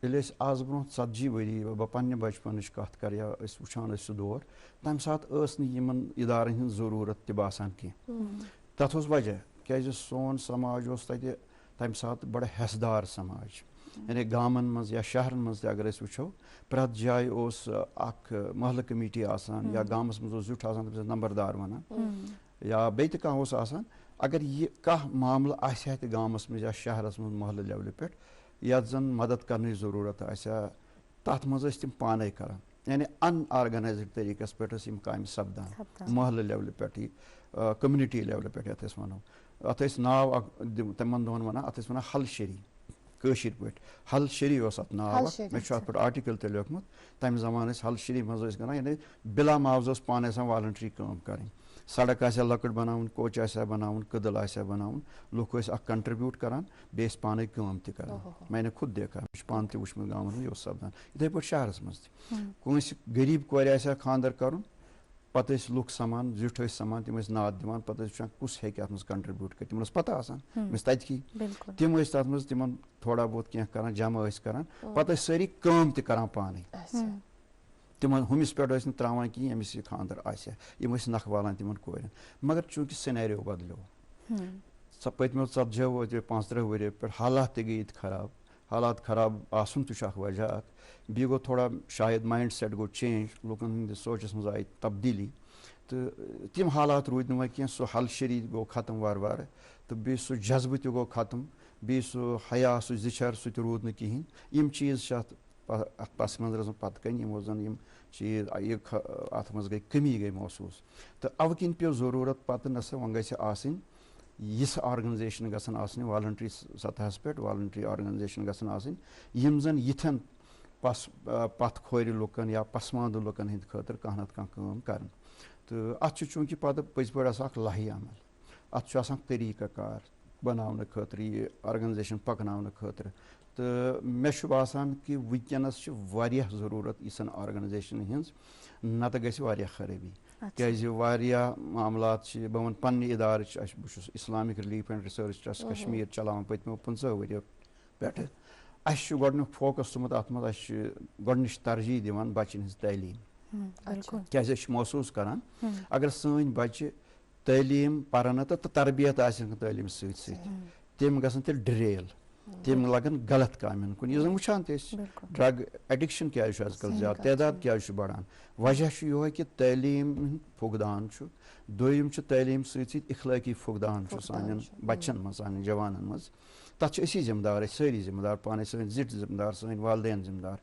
ییٚلہِ أسۍ آز برونٛہہ 40 ؤری بہٕ پننہِ بچپنٕچ کتھ کرٕ یا أسۍ وٕچھان ٲسۍ سُہ دور تمہِ ساتہٕ ٲس نہٕ یِمن اِدارن ہٕنٛز ضروٗرت تہِ باسان کینٛہہ تتھ اوس وجہ کیازِ سون سماج اوس تتہِ تمہِ ساتہٕ بڑٕ حیٚسہٕ دار سماج یعنی گامن منٛز یا شہرن منٛز تہِ اگر أسۍ وٕچھو پرٛٮ۪تھ جایہِ اوس اکھ محلہٕ کمیٖٹی آسان یا گامس منٛز اوس زیُٹھ آسان تٔمِس ٲسۍ نمبردار ونان یا بیٚیہِ تہِ کانٛہہ اوس آسان اگر یہِ کانٛہہ معاملہٕ آسہِ ہا تہِ گامس منٛز یا شہرس منٛز محلہٕ لیولہِ پٮ۪ٹھ یتھ زن مدد کرنٕچ ضروٗرت آسہِ ہا تتھ منٛز ٲسۍ تِم پانے کران یعنی ان آرگنایزٕڈ طٔریٖقس پٮ۪ٹھ ٲسۍ یِم کامہِ سپدان محلہٕ لیولہِ پٮ۪ٹھ یہِ کٔمنِٹی لیولہِ پٮ۪ٹھ یتھ أسۍ ونو اتھ ٲسۍ ناو اکھ تِمن دۄہن ونان اتھ ٲسۍ ونان حل شری کٲشِر پٲٹھۍ حل شری اوس اتھ ناو اکھ مےٚ چھُ اتھ پٮ۪ٹھ آرٹِکل تہِ لیوکھمُت تمہِ زمانہٕ ٲسۍ حل شری منٛز ٲسۍ کران یعنی بِلا معاوضہٕ اوس پانہٕ آسان والنٹری کٲم کرٕنۍ سڑک آسہِ ہا لۄکٕٹ بناوٕنۍ کوچہِ آسہِ ہا بناوُن کٔدٕل آسہِ ہا بناوُن لُکھ ٲسۍ اکھ کنٹربیوٗٹ کران بیٚیہِ ٲسۍ پانے کٲم تہِ کران میں نے خود دیکھا مےٚ چھُ پانہٕ تہِ وٕچھمُت گامن منٛز یہِ اوس سپدان یِتھٕے پٲٹھۍ شہرس منٛز تہِ کٲنٛسہِ غریٖب کورِ آسہِ ہا خانٛدر کرُن پتہٕ ٲسۍ لُکھ سمان زیُٹھ ٲسۍ سمان تِم ٲسۍ ناد دِوان پتہٕ ٲسۍ وٕچھان کُس ہیٚکہِ اتھ منٛز کنٹربیوٗٹ کٔرِتھ تِمن ٲس پتہ آسان تِم ٲسۍ تتکی تِم ٲسۍ تتھ منٛز تِمن تھوڑا بہت کینٛہہ کران جمع ٲسۍ کران پتہٕ ٲسۍ سٲری کٲم تہِ کران پانے تِمن ہُمِس پٮ۪ٹھ ٲسۍ نہٕ تراوان کِہینۍ ییٚمِس یہِ خانٛدر آسہِ ہا یِم ٲسۍ نکھٕ والان تِمن کورٮ۪ن مگر چوٗنٛکہِ سِنیریو بدلیو سۄ پٔتمیو 40 ؤریو 35 ؤریو پٮ۪ٹھ حالات تہِ گٔے ییٚتہِ خراب حالات خراب آسُن تہِ چھُ اکھ وجہ اکھ بیٚیہِ گوٚو تھوڑا شاید مایِنڈ سیٹ گوٚو چینج لُکن ہٕنٛدِس سونٛچس منٛز آیہِ تبدیٖلی تہٕ تِم حالات روٗدۍ نہٕ وۄنۍ کینٛہہ سُہ حل شری گوٚو ختم وارٕ وارٕ تہٕ بیٚیہِ سُہ جذبہٕ تہِ گوٚو ختم بیٚیہِ سُہ حیا سُہ زِچھر سُہ تہِ روٗد نہٕ کِہینۍ یِم چیٖز چھِ اتھ پس منظرس منٛز پتہٕ کنہِ یِمو زن یِم چیٖز اتھ منٛز گٔے کٔمی گٔے محسوٗس تہٕ اَوٕ کِنۍ پیٚو ضروٗرت پتہٕ نسا وۄنۍ گژھِ آسٕنۍ یِژھ آرگنایزیشن گژھن آسٕنۍ والنٹری سطحس پٮ۪ٹھ والنٹری آرگنایزیشن گژھن آسٕنۍ یِم زن یِتھٮ۪ن پتھ کھورِ لُکن یا پسماندٕ لُکن ہٕنٛدِ خٲطرٕ کانٛہہ نتہٕ کانٛہہ کٲم کران تہٕ اتھ چھُ چوٗنٛکہِ پتہٕ پٔزۍ پٲٹھۍ آسان اکھ لاہہِ عمل اتھ چھُ آسان طٔریٖقہ کار بناونہٕ خٲطرٕ یہِ آرگنایزیشن پکناونہٕ خٲطرٕ تہٕ مےٚ چھُ باسان کہِ وٕنکیٚنس چھِ واریاہ ضروٗرت یِژھن آرگنایزیشنہِ ہِنٛز نتہٕ گژھِ واریاہ خرٲبی کیازِ واریاہ معاملات چھِ بہٕ وَنہٕ پننہِ اِدارٕچ بہٕ چھُس Islamic relief and research trust Kashmir چلاوان پٔتمیو 15 ؤرۍیو پٮ۪ٹھٕ اَسہِ چھُ گۄڈٕنیُک فوکس تھوٚمُت اتھ منٛز اَسہِ چھُ گۄڈٕنِچ ترجیح دِوان بچن ہٕنٛز تعلیٖم کیازِ أسۍ چھِ محسوٗس کران اگر سٲنۍ بچہِ تعلیٖم پرن نہٕ تہٕ تربیت آسٮ۪کھ نہٕ تعلیٖم سۭتۍ سۭتۍ تِم گژھن تیٚلہِ ڈریل تم لگن غلط کامن کن یہ وچان ڈرگ ایڈکشن کیا آج کل زیادہ تعداد کیا بڑھان وجہ یہ کہ تعلیم فقدان دویم تعلیم ست اخلاقی فقدان سان بچن من سان جوانن مز تک اسی ذمہ دار ساری ذمہ دار پانے سن زٹ ذمہ دار سن والدین ذمہ دار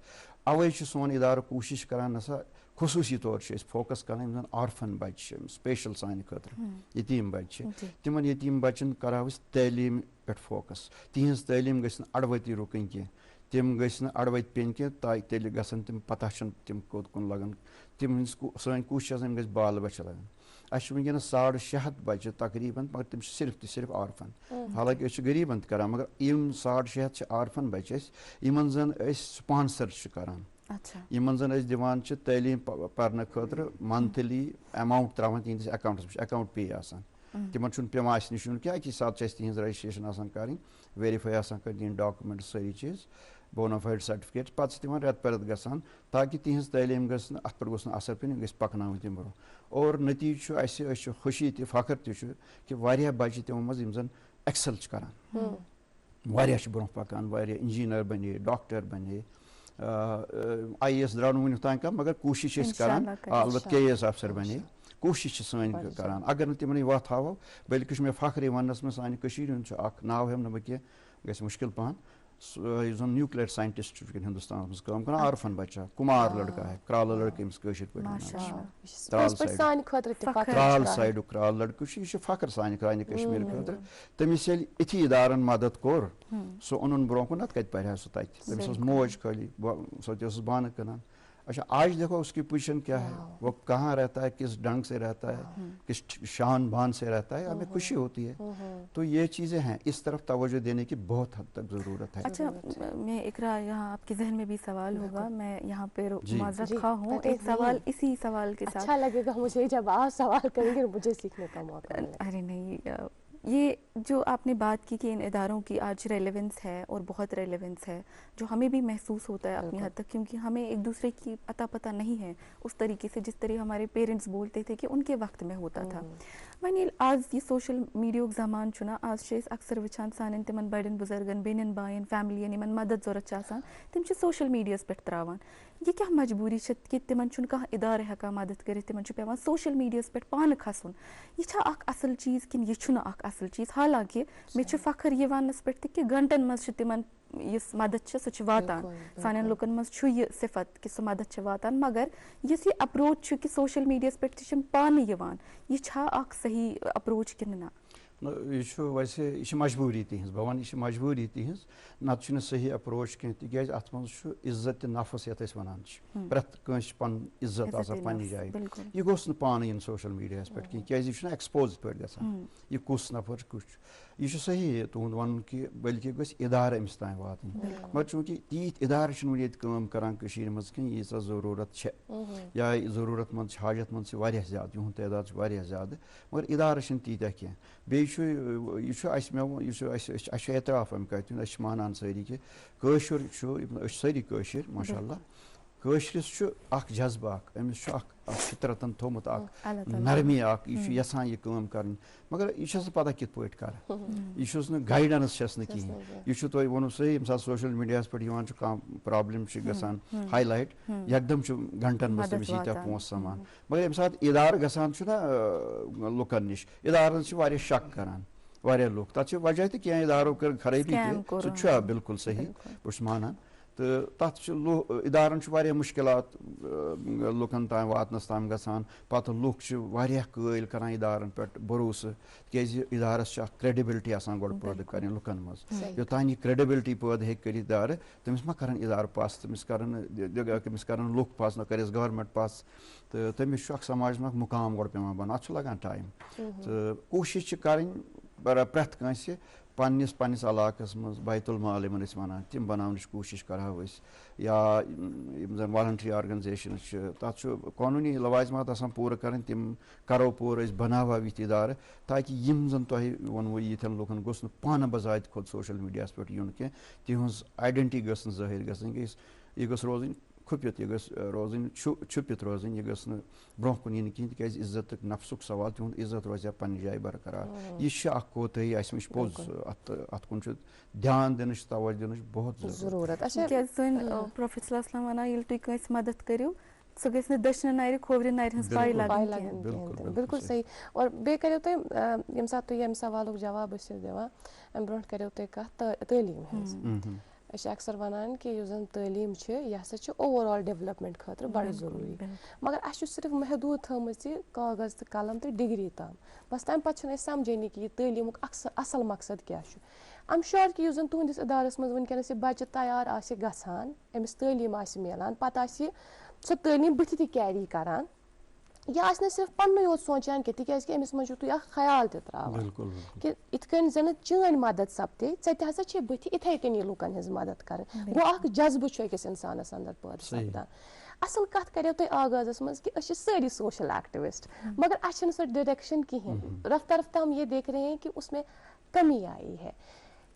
اوے سون ادارہ کوشش کران نسا خصوصی طور فوکس کران زن آرفن بچہ سپیشل سانہ خاطر یتیم بچہ تمن یتیم بچن کرو تعلیم پہ فوکس تہذ تعلیم گھن اڑوتی رکن کی تم گھن اڑوت پین کی تیل گھن تم پتہ تم کوت کن لگان تم سن کوشش گھس بال بچہ لگان اچھا ونکس 650 بچہ تقریباً مگر تم صرف آرفن حالانکہ اس غریبن کر مگر یم 650 آرفن بچہ یمن زن سپانسر کران یمن زن دان تعلیم پرنے خاطر منتھلی اماؤنٹ تراان تہندس اکاؤنٹس اکاؤنٹ پے آسان تمن چھن پیوان اس نش کیا اکی سات تہذ رجسٹریشن آسان کریں ویریفائی آسان کریں ڈاکومنٹ ساری چیز بونافائڈ سرٹیفکیٹ پتہ تم رت پہ رت گژھان تاکہ تہذ تعلیم گھس ات پہ گوس اثر پین گھس پکناو تم برو اور نتیجہ اس خوشی تہ فخر تہ کہ واریاہ بچہ تمو مز یم زن ایکسل کران واریاہ برو پکان واریاہ انجینئر بنے ڈاکٹر بنے IAS درو ون تان کم مگر کوشش کران البتہ KAS افسر بنے کوشش سن کران اگر نہ تمن وت ہاو بلکہ مے فخر ونس میں سانہ کشیر ہند اخ ناو ہم نہ کی گژھِ مشکل پہن زن نیوکلیر سائنٹسٹ ہندوستان مز کام کران آرفن بچہ کمار لڑکا ہے کرال لڑکہ امس کشیر پہ کرال سائڈ کرال لڑکہ یہ فخر سانہ کرانہ کشمیر خاطر تمس یل اتھی ادارن مدد کور سہ اونن برو کن نت کت پڑھا سہ تت تمس موج خالی سو تہ بانہ کنان اچھا آج دیکھو اس کی پوزیشن کیا ہے وہ کہاں رہتا ہے کس ڈھنگ سے رہتا ہے کس شان بان سے رہتا ہے ہمیں خوشی ہوتی ہے تو یہ چیزیں ہیں اس طرف توجہ دینے کی بہت حد تک ضرورت ہے اچھا میں اقرا یہاں آپ کے ذہن میں بھی سوال ہوگا میں یہاں پہ معذرت خواہ ہوں ایک سوال اسی سوال کے ساتھ اچھا لگے گا مجھے جب آپ سوال کریں گے مجھے سیکھنے کا موقع ارے نہیں یہ جو آپ نے بات کی کہ ان اداروں کی آج ریلیونس ہے اور بہت ریلیونس ہے جو ہمیں بھی محسوس ہوتا ہے اپنی حد تک کیونکہ ہمیں ایک دوسرے کی عطا پتہ نہیں ہے اس طریقے سے جس طرح ہمارے پیرنٹس بولتے تھے کہ ان کے وقت میں ہوتا تھا وۄنۍ آز یہ سوشل میڈیا زمان چھُنہ آز چھِ أسۍ اکثر وٕچھان سانٮ۪ن تِمن بڑٮ۪ن بُزرگن بیٚنٮ۪ن بایَن فیملین یِمن مدد ضوٚرتھ چھِ آسان تِم چھِ سوشل میڈیاہس پٮ۪ٹھ تراوان یہ کیٛاہ مجبوٗری چھِ کہِ تِمن چھُنہٕ کانٛہہ اِدارٕ ہٮ۪کان مدد کٔرِتھ تِمن چھُ پٮ۪وان سوشل میڈیاہس پٮ۪ٹھ پانہٕ کھسُن یہِ چھا اکھ اصل چیٖز کِنہٕ یہِ چھُنہٕ اکھ اصل چیٖز حالانکہِ مےٚ چھُ فخر یہِ وننس پٮ۪ٹھ تہِ کہِ گنٹن منٛز چھِ تِمن یُس مدد چھِ سُہ چھِ واتان سانٮ۪ن لُکن منٛز چھُ یہِ صفت کہِ سُہ مدد چھِ واتان مگر یُس یہِ اپروچ چھُ کہِ سوشل میڈیاہس پٮ۪ٹھ تہِ چھِ پانہٕ یِوان یہِ چھا اکھ صحیح اپروچ کِنہٕ نہ یہ ویسے یہ مجبوری تہذ بہ ون یہ مجبوری تہذ نت صحیح اپروچ کی تکیاز ات من عزت نفس یت ونان پریت کنس پن عزت آسان پنہ جائے یہ گوس نا پانے ان سوشل میڈیاہس پہ کہیں کیازِ یہ ایکسپوز پہ گژھان یہ کس نفر کس یہ صحیح تہد ون کہ بلکہ گھس ادارہ امس تام واتن مگر چونکہ تیت ادارہ ون یہ کام کران مز کہیں ییژا ضرورت یا ضرورت مند حاجت مند واریاہ زیادہ یہد تعداد واریاہ زیادہ مگر ادارہ تیتہ کی بیٚیہِ چھُ اعتراف امہِ کتھ ہُنٛد أسۍ چھِ مانان سٲری کہِ کٲشُر چھُ أسۍ چھِ سٲری کٲشِر ماشاء اللہ کٲشرِس چھُ اکھ جذبہٕ اکھ أمِس چھُ اکھ فطرتن تھوٚمُت اکھ نرمی اکھ یہِ چھُ یژھان یہِ کٲم کَرٕنۍ مگر یہِ چھَس نہٕ پتہ کِتھ پٲٹھۍ کَرٕ یہِ چھُس نہٕ گایڈنس چھَس نہٕ کِہیٖنۍ یہِ چھُ تۄہہِ ووٚنوُ صحیح ییٚمہِ ساتہٕ سوشل میڈیاہس پٮ۪ٹھ یِوان چھُ کانٛہہ پرابلم چھِ گژھان ہاے لایٹ یکدم چھُ گنٹن منٛز تٔمِس ییٖتیاہ پونٛسہٕ سمان مگر ییٚمہِ ساتہٕ ادارٕ گژھان چھُنہ لُکن نِش ادارن چھِ واریاہ شک کران واریاہ لُکھ تتھ چھِ وجہ تہِ کینٛہہ ادارو کٔر خرٲبی تہِ سُہ چھُ بالکل صحیح بہٕ چھُس مانان تہٕ تتھ چھِ ادارن چھِ واریاہ مُشکلات لُکن تام واتنس تام گژھان پتہٕ لُکھ چھِ واریاہ قٲیل کران ادارن پٮ۪ٹھ بروسہٕ تِکیازِ ادارس چھِ اکھ کریڈبلٹی آسان گۄڈٕ پٲدٕ کرٕنۍ لُکن منٛز یوٚتانۍ یہِ کریڈبلٹی پٲدٕ ہیٚکہِ کٔرِتھ ادارٕ تٔمِس ما کرن ادارٕ پس تٔمِس کرن لُکھ پس نہ کریس گورمنٹ پس تہٕ تٔمِس چھُ اکھ سماجس منٛز اکھ مُقام گۄڈٕ پیٚوان بناوُن اتھ چھُ لگان ٹایم تہٕ کوٗشش چھِ کرٕنۍ پرٛٮ۪تھ کٲنٛسہِ پننس علاقس منٛز بیت المال یِمن أسۍ ونان تِم بناونٕچ کوٗشش کرہو أسۍ یا یِم زن والنٹری آرگنایزیشنز چھِ تتھ چھُ قونوٗنی لوازمات آسان پوٗرٕ کرٕنۍ تِم کرو پوٗرٕ أسۍ بناوہو یِتھۍ ادارٕ تاکہِ یِم زن تۄہہِ ووٚنوُ ییٖتٮ۪ن لُکن گوٚژھ نہٕ پانہٕ بذاتہِ کھۄتہٕ سوشل میڈیاہس پٮ۪ٹھ یُن کینٛہہ تِہٕنٛز آیڈنٹی گٔژھ نہٕ ظٲہر گژھٕنۍ یہِ گٔژھ روزٕنۍ کھپِتھ یہِ گٔژھ روزٕنۍ چھُپِتھ روزٕنۍ یہِ گٔژھ نہٕ برونٛہہ کُن یِنۍ کِہیٖنۍ تِکیٛازِ عزتُک نفسُک سوال تِہُنٛد عزت روزِ ہا پنٛنہِ جایہِ برقرار یہِ چھِ اکھ کوتٲہی اَسہِ وٕچھ پوٚز اَتھ کُن چھُ دھیان دِنٕچ توجہ دِنٕچ بہت ضروٗرت کیٛازِ سٲنۍ پرٛوفیٹ صلی اللہ علیہ وسلم وَنان ییٚلہِ تُہۍ کٲنٛسہِ مدد کٔرِو سُہ گژھِ نہٕ دٔچھنہِ نَرِ کھوورِ نَرِ ہٕنٛز پاے لَگٕنۍ بالکل صحیح اور بیٚیہِ کٔرِو تُہۍ ییٚمہِ ساتہٕ تُہۍ ییٚمہِ سوالُک جواب ٲسِو دِوان اَمہِ برونٛٹھ کٔرِو تُہۍ کَتھ تعلیٖم ہٕنٛز أسۍ چھِ اکثر وَنان کہِ یُس زَن تعلیٖم چھِ یہِ ہسا چھِ اوٚوَر آل ڈیولپمنٹ خٲطرٕ بَڑٕ ضروٗری مگر اَسہِ چھُ صرف محدوٗد تھٲمٕژ یہِ کاغذ تہٕ قلم تہٕ ڈِگری تام بَس تَمہِ پَتہٕ چھِنہٕ أسۍ سَمجھٲنی کہِ یہِ تعلیٖمُک اَصٕل مقصد کیٛاہ چھُ اَم شور کہِ یُس زَن تُہٕنٛدِس اِدارَس منٛز وٕنکٮ۪نَس یہِ بَچہِ تیار آسہِ گژھان أمِس تعلیٖم آسہِ میلان پَتہٕ آسہِ یہِ سۄ تعلیٖم بٕتھِ تہِ کیری کَران یہِ آسہِ نہٕ صرف پَننُے یوت سونٛچان کینٛہہ تِکیٛازِ أمِس منٛز چھُو تُہۍ اکھ خیال تہِ ترٛاوان کہِ یِتھ کٔنۍ زَنہٕ چٲنۍ مدد سپدے ژےٚ تہِ ہسا چھے بٕتھِ یِتھَے کٔنی یہِ لُکَن ہٕنٛز مدد کَرٕنۍ گوٚو اکھ جذبہٕ چھُ أکِس اِنسانَس اندر پٲدٕ سپدان اَصٕل کَتھ کَریو تۄہہِ آغازَس منٛز کہِ أسۍ چھِ سٲری سوشَل ایکٹِوِسٹ مگر اَسہِ چھِنہٕ سۄ ڈِریکشن کِہیٖنۍ رفتہ رفتہ ہم یہ دیکھ رہے ہیں کہ اس میں کمی آئی ہے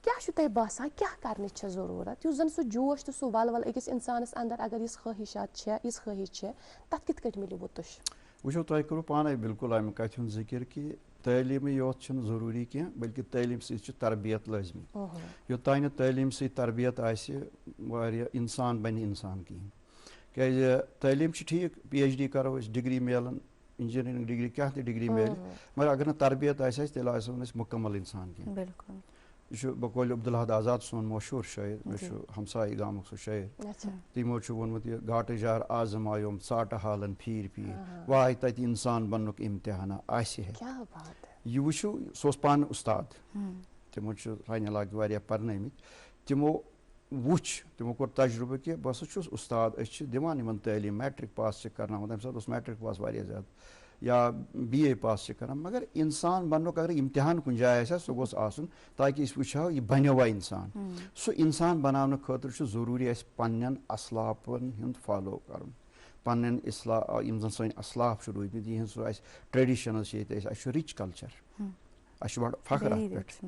کیٛاہ چھُ تۄہہِ باسان کیٛاہ کَرنٕچ چھےٚ ضروٗرت یُس زَن سُہ جوش تہٕ سُہ وَلوَل أکِس اِنسانَس اندر اگر یِژھ خٲہِشات چھےٚ یِژھ خٲہِش چھےٚ تَتھ کِتھ کٔنۍ مِلِو تُہۍ وٕچھو تۄہہِ کوٚروٕ پانے بِلکُل اَمہِ کَتھِ ہُنٛد ذِکِر کہِ تعلیٖمٕے یوت چھِنہٕ ضروٗری کینٛہہ بٔلکہِ تعلیٖم سۭتۍ چھِ تربیت لٲزمی یوٚتانۍ نہٕ تعلیٖم سۭتۍ تربیت آسہِ واریاہ اِنسان بَنہِ اِنسان کِہیٖنۍ کیٛازِ تعلیٖم چھِ ٹھیٖک پی ایچ ڈی کَرو أسۍ ڈِگری میلان اِنجیٖنٔرِنٛگ ڈِگری کیٛاہ تہِ ڈِگری میلہِ مگر اگر نہٕ تربیت آسہِ اَسہِ تیٚلہِ آسو نہٕ أسۍ مُکمل اِنسان کینٛہہ یہِ چھُ بقولہِ عبدالحد آزاد سون مشہوٗر شٲعر مےٚ چھُ ہمسایہِ گامُک سُہ شٲعر تِمو چھُ ووٚنمُت یہِ گاٹہٕ جار آزم آیوم ژاٹہٕ حالن پھیٖرۍ پھیٖرۍ واے تَتہِ اِنسان بننُک اِمتحانا آسہِ ہے یہِ وٕچھِو سُہ اوس پانہٕ اُستاد تِمو چھُ سانہِ علاقہٕ واریاہ پرنٲومٕتۍ تِمو وٕچھ تِمو کوٚر تجرُبہٕ کہِ بہٕ ہسا چھُس اُستاد أسۍ چھِ دِوان یِمن تعلیٖم میٹرِک پاس چھِ کرناوان تَمہِ ساتہٕ اوس میٹرِک پاس واریاہ زیادٕ یا بی اے پاس چھِ کران مگر اِنسان بننُک اگر اِمتحان کُنہِ جایہِ آسہِ ہا سُہ گوٚژھ آسُن تاکہِ أسۍ وٕچھ ہاو یہِ بنیوا اِنسان سُہ اِنسان بناونہٕ خٲطرٕ چھُ ضروٗری اَسہِ پننٮ۪ن اصلافن ہُنٛد فالو کرُن پننٮ۪ن یِم زن سٲنۍ اصلاف چھِ روٗدمٕتۍ یِہنٛز سُہ اَسہِ ٹریڈِشنٕز چھِ ییٚتہِ اَسہِ چھُ رِچ کلچر اَسہِ چھُ بڑٕ فخر اَتھ پٮ۪ٹھ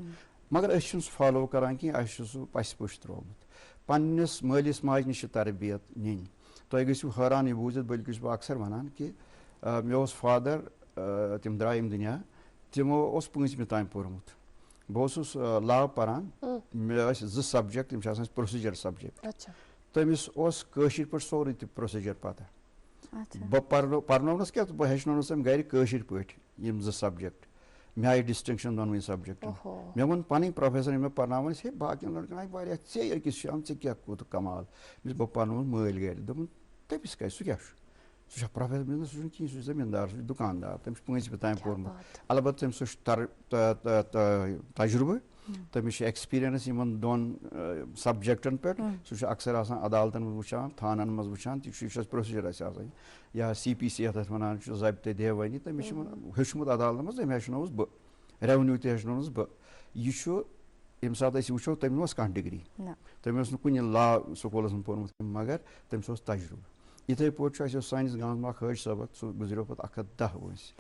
مگر أسۍ چھِنہٕ سُہ فالو کران کینٛہہ اَسہِ چھُ سُہ پَسہِ پُش ترٛوومُت پننِس مٲلِس ماجہِ نِش چھِ تربیت نِنۍ تُہۍ گٔژھِو حٲران یہِ بوٗزِتھ بٔلکہِ چھُس بہٕ اکثر وَنان کہِ مےٚ اوس فادر تِم درٛاے ییٚمہِ دُنیا تِمو اوس پوٗنٛژمہِ تام پوٚرمُت بہٕ اوسُس لا پران مےٚ ٲسۍ 2 سبجکٹ یِم چھِ آسان اَسہِ پروسیٖجر سبجکٹ تٔمِس اوس کٲشِر پٲٹھۍ سورُے تہِ پروسیٖجر پتہ بہٕ پرنوونَس کیٛاہ بہٕ ہیٚچھنونَس أمۍ گرِ کٲشِر پٲٹھۍ یِم 2 سبجکٹ مےٚ آیہِ ڈِسٹنٛکشن دۄنوٕنی سبجکٹن مےٚ ووٚن پنٕنۍ پروفیسر یِم مےٚ پرناوان ٲسۍ ہے باقین لڑکن آیہِ واریاہ ژےٚ أکِس شام ژےٚ کیٛاہ کوٗتاہ کمال بہٕ پرنووُس مٲلۍ گرِ دوٚپُن تٔمِس کیٛازِ سُہ کیٛاہ چھُ سُہ چھا پروفیسر سُہ چھُنہٕ کِہیٖنۍ سُہ چھُ زٔمیٖندار سُہ چھُ دُکاندار تٔمِس چھُ 5مہِ تام پوٚرمُت البتہ تٔمِس سُہ چھُ تجرُبہٕ تٔمِس چھِ ایٚکٕسپیٖرینٕس یِمن 2 سبجکٹن پٮ۪ٹھ سُہ چھُ اکثر آسان عدالتن منٛز وٕچھان تھانن منٛز وٕچھان تہِ چھُ اَسہِ پروسیٖجر اَسہِ آسان یا سی پی سی یَتھ أسۍ وَنان چھُ ضابطے دیوٲنی تٔمِس چھُ ہیوٚچھمُت عدالتن منٛز تٔمۍ ہیٚچھنووُس بہٕ ریونیوٗ تہِ ہیٚچھنووُس بہٕ یہِ چھُ ییٚمہِ ساتہٕ أسۍ وٕچھو تٔمِس اوس کانٛہہ ڈِگری تٔمۍ اوس نہٕ کُنہِ لا سکوٗلس منٛز پوٚرمُت مگر تٔمِس اوس تجرُبہٕ یِتھٕے پٲٹھۍ چھُ اَسہِ اوس سٲنِس گامَس منٛز اکھ حٲج صٲب سُہ گُزریو پَتہٕ 110 وٲنٛسہِ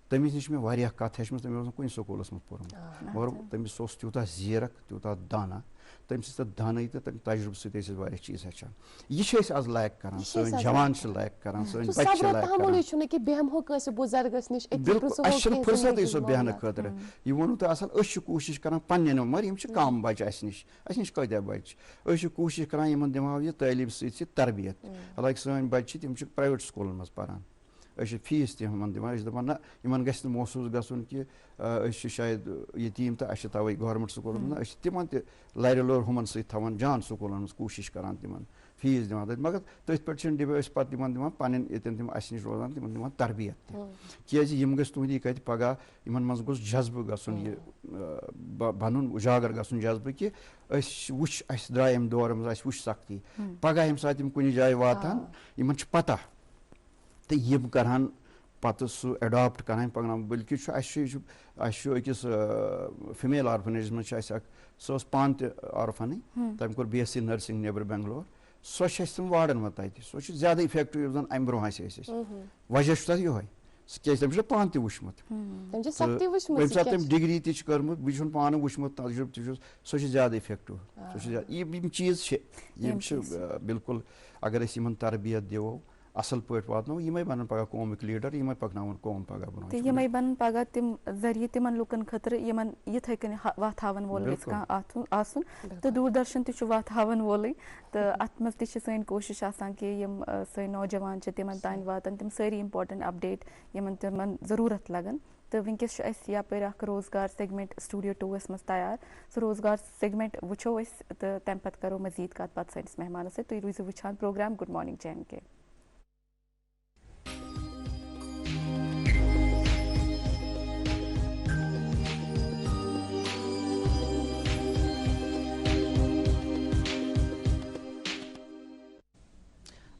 تٔمِس نِش چھِ مےٚ واریاہ کَتھ ہیٚچھمٕژ تٔمِس اوس نہٕ کُنہِ سکوٗلَس منٛز پوٚرمُت مگر تٔمِس اوس تیوٗتاہ زیرَکھ تیوٗتاہ دانا تٔمۍ سٕنٛز تَتھ دانٲیی تہٕ تَمہِ تجرُبہٕ سۭتۍ ٲسۍ أسۍ واریاہ چیٖز ہیٚچھان یہِ چھِ أسۍ آز لیک کران سٲنۍ جوان چھِ لیک کران سٲنۍ بَچہِ چھِ لیک کران بِلکُل اَسہِ چھِنہٕ فُرصتٕے سُہ بیٚہنہٕ خٲطرٕ یہِ ووٚنوُ تۄہہِ اَصٕل أسۍ چھِ کوٗشِش کران پنٕنٮ۪ن مگر یِم چھِ کَم بَچہِ اَسہِ نِش کۭتیاہ بَچہِ أسۍ چھِ کوٗشِش کران یِمن دِمہو یہِ تعلیٖم سۭتۍ سۭتۍ تربیت حالانکہِ سٲنۍ بَچہِ چھِ تِم چھِ پرٛایویٹ سکوٗلن منٛز پَران أسۍ چھِ فیٖس تہِ یِمن دِوان أسۍ چھِ دَپان نہ یِمن گژھِ نہٕ محسوٗس گژھُن کہِ أسۍ چھِ شاید یتیٖم تہٕ اَسہِ چھِ تَوَے گورمینٹ سکوٗلن منٛز أسۍ چھِ تِمن تہِ لَرِ لور ہُمن سۭتۍ تھاوان جان سکوٗلن منٛز کوٗشِش کران تِمن فیٖس دِوان تَتہِ مگر تٔتھۍ پٮ۪ٹھ چھِنہٕ أسۍ پَتہٕ تِمن دِوان پَنٕنۍ ییٚتٮ۪ن تِم اَسہِ نِش روزان تِمن دِوان تربیت تہِ کیازِ یِم گٔژھ تُہنٛدی کَتھِ پگہہ یِمن منٛز گوٚژھ جذبہٕ گژھُن یہِ بَنُن اُجاگر گژھُن جذبہٕ کہِ أسۍ وٕچھ اَسہِ درٛاے اَمہِ دورٕ منٛز اَسہِ وٕچھ سختی پگہہ ییٚمہِ ساتہٕ یِم کُنہِ جایہِ واتہن یِمن چھِ پتہ تہٕ یِم کرہن پتہٕ سُہ ایڈاپٹ کران پکناوان بٔلکہِ چھُ اَسہِ چھُ أکِس فِمیل آرفنیجَس منٛز چھِ اَسہِ اکھ سۄ ٲس پانہٕ تہِ آرفنٕے تٔمۍ کوٚر بی ایس سی نرسِنٛگ نیٚبرٕ بینگلور سۄ چھِ اَسہِ تِم وارڈن منٛز تَتہِ سۄ چھِ زیادٕ اِفیکٹِو یُس زَن اَمہِ برونٛہہ اَسہِ ٲسۍ وجہ چھُ تَتھ یِہوے کیٛازِ تٔمِس چھُ پانہٕ تہِ وٕچھمُت تٔمۍ چھِ سختی وٕچھمٕژ ییٚمہِ یہِ ساتہٕ کیٛاہ تٔمۍ ڈگری تہِ چھِ کٔرمٕژ بہٕ چھُنہٕ پانہٕ وٕچھمُت سۄ چھِ زیادٕ اِفیکٹِو سۄ چھِ زیادٕ یِم چیٖز چھِ یِم چھِ بِلکُل اگر أسۍ یِمن تربیت دِوو اصل پٲٹھۍ واتناوو یِمے بنن پگہہ قومٕکۍ لیٖڈر یِمے پکناوَن قوم پگہہ برونٛہہ تہٕ یِمے بنن پگہہ تِم ذٔریعہٕ تِمن لُکن خٲطرٕ یِمن یِتھے کٔنۍ وتھ ہاوَن وول گژھِ کانٛہہ آسُن تہٕ دوٗردرشن تہِ چھُ وتھ ہاوَن وولٕے تہٕ اتھ منٛز تہِ چھِ سٲنۍ کوٗشش آسان کہِ یِم سٲنۍ نوجوان چھِ تِمن تانۍ واتن تِم سٲری اِمپاٹنٹ اپڈیٹ یِمن تِمن ضروٗرت لگن تہٕ وٕنکیٚس چھُ اَسہِ یپٲرۍ اکھ روزگار سیگمنٹ سٹوڈیو 2 منٛز تیار سُہ روزگار سیگمنٹ وٕچھو أسۍ تہٕ تمہِ پتہٕ کرو مزیٖد کتھ پتہٕ سٲنِس مہمانس سۭتۍ تُہۍ روٗزِو وٕچھان programme good morning JNK.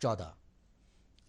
14।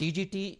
TGT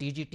TGT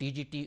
TGT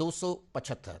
275।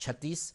36।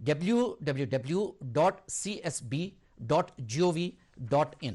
www.csb.gov.in।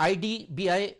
IDBI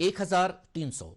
1300।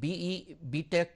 BE, BTech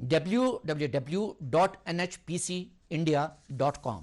www.nhpcindia.com।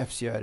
FCR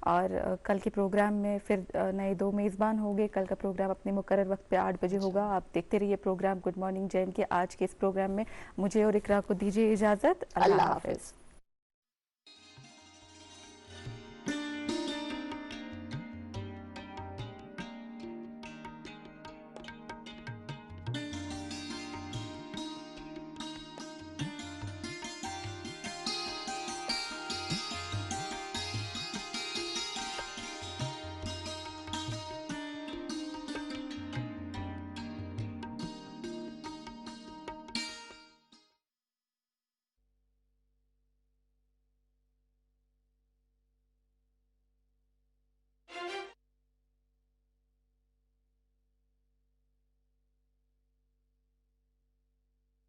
اور کل کے پروگرام میں پھر نئے 2 میزبان ہوں گے. کل کا پروگرام اپنے مقرر وقت پہ 8 بجے ہوگا. آپ دیکھتے رہیے programme good morning J and K. آج کے اس پروگرام میں مجھے اور اقرا کو دیجیے اجازت. اللہ حافظ.